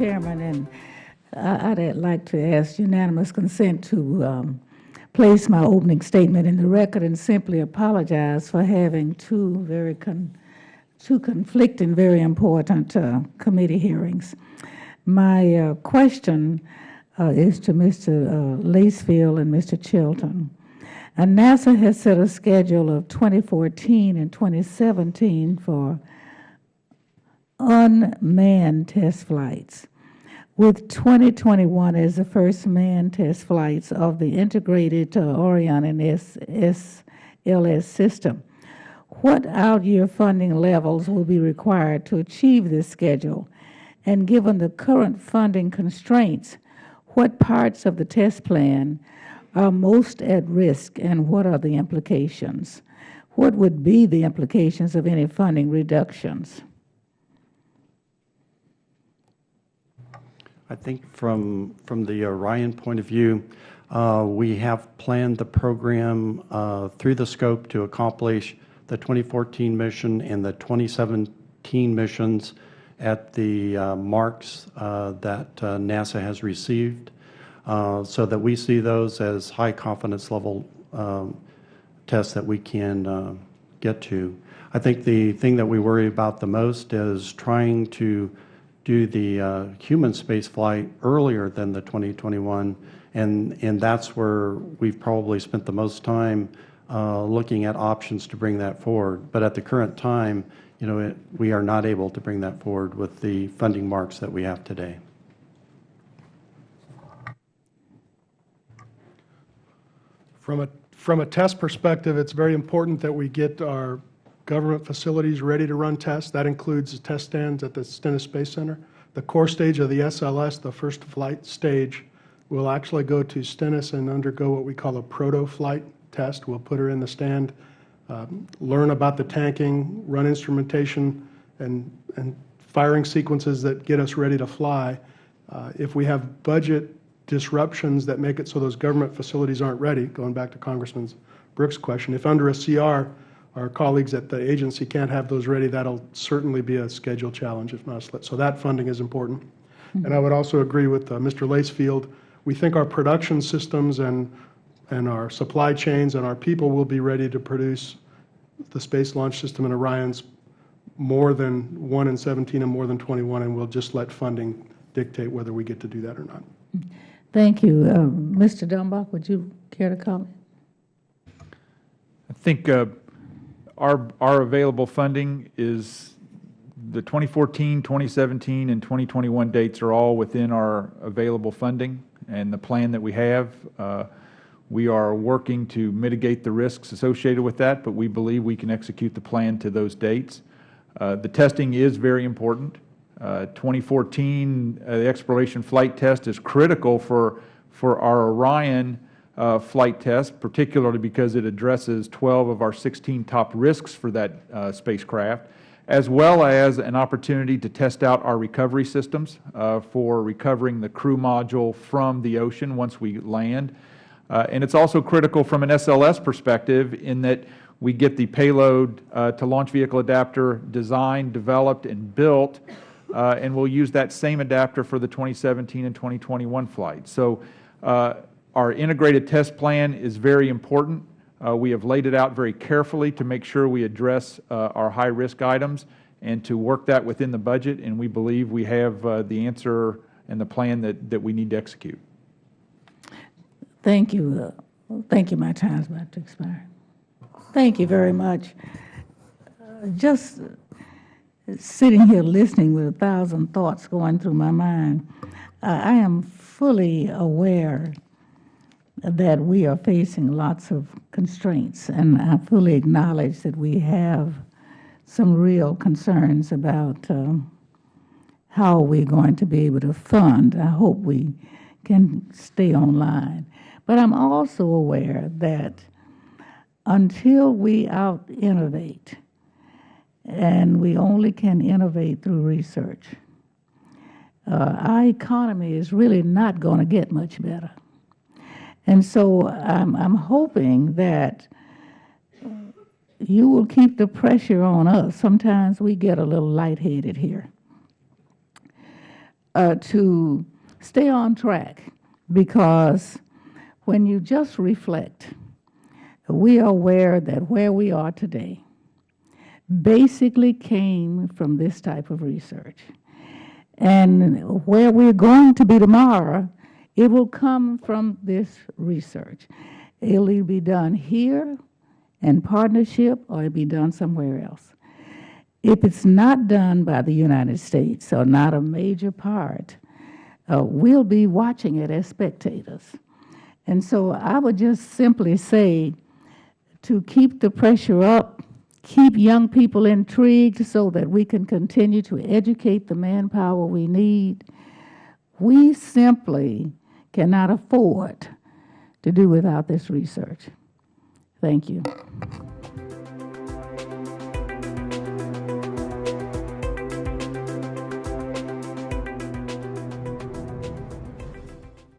Chairman, and I'd like to ask unanimous consent to place my opening statement in the record and simply apologize for having two conflicting, very important committee hearings. My question is to Mr. Lacefield and Mr. Chilton. And NASA has set a schedule of 2014 and 2017 for unmanned test flights, with 2021 as the first manned test flights of the integrated Orion and SLS system. What out-year funding levels will be required to achieve this schedule? And given the current funding constraints, what parts of the test plan are most at risk, and what are the implications? What would be the implications of any funding reductions? I think from the Orion point of view, we have planned the program through the scope to accomplish the 2014 mission and the 2017 missions at the marks that NASA has received, so that we see those as high confidence level tests that we can get to. I think the thing that we worry about the most is trying to do the human space flight earlier than the 2021, and that's where we've probably spent the most time looking at options to bring that forward. But at the current time, we are not able to bring that forward with the funding marks that we have today. From a test perspective, it's very important that we get our government facilities ready to run tests. That includes the test stands at the Stennis Space Center. The core stage of the SLS, the first flight stage, will actually go to Stennis and undergo what we call a proto-flight test. We'll put her in the stand, learn about the tanking, run instrumentation, and firing sequences that get us ready to fly. If we have budget disruptions that make it so those government facilities aren't ready, going back to Congressman Brooks' question, if under a CR our colleagues at the agency can't have those ready, that'll certainly be a schedule challenge, if not a slip. So that funding is important. And I would also agree with Mr. Lacefield. We think our production systems and our supply chains and our people will be ready to produce the Space Launch System and Orion's more than 1 in 17 and more than 21, and we'll just let funding dictate whether we get to do that or not. Thank you. Mr. Dumbacher, would you care to comment? I think our available funding is the 2014, 2017, and 2021 dates are all within our available funding and the plan that we have. We are working to mitigate the risks associated with that, but we believe we can execute the plan to those dates. The testing is very important. 2014, the exploration flight test is critical for our Orion flight test, particularly because it addresses 12 of our 16 top risks for that spacecraft, as well as an opportunity to test out our recovery systems for recovering the crew module from the ocean once we land. And it's also critical from an SLS perspective in that we get the payload to launch vehicle adapter designed, developed, and built, and we'll use that same adapter for the 2017 and 2021 flights. So our integrated test plan is very important. We have laid it out very carefully to make sure we address our high-risk items and to work that within the budget, and we believe we have the answer and the plan that we need to execute. Thank you. Thank you. My time's about to expire. Thank you very much. Just sitting here listening with 1,000 thoughts going through my mind, I am fully aware that we are facing lots of constraints, and I fully acknowledge that we have some real concerns about how we're going to be able to fund. I hope we can stay online. But I'm also aware that until we out-innovate, and we only can innovate through research, our economy is really not going to get much better. And so I'm hoping that you will keep the pressure on us. Sometimes we get a little lightheaded here. to stay on track, because when you just reflect, we are aware that where we are today basically came from this type of research. And where we're going to be tomorrow, it will come from this research. It'll either be done here in partnership, or it'll be done somewhere else. If it's not done by the United States, or not a major part, we'll be watching it as spectators. And so I would just simply say to keep the pressure up, keep young people intrigued so that we can continue to educate the manpower we need. We simply cannot afford to do without this research. Thank you.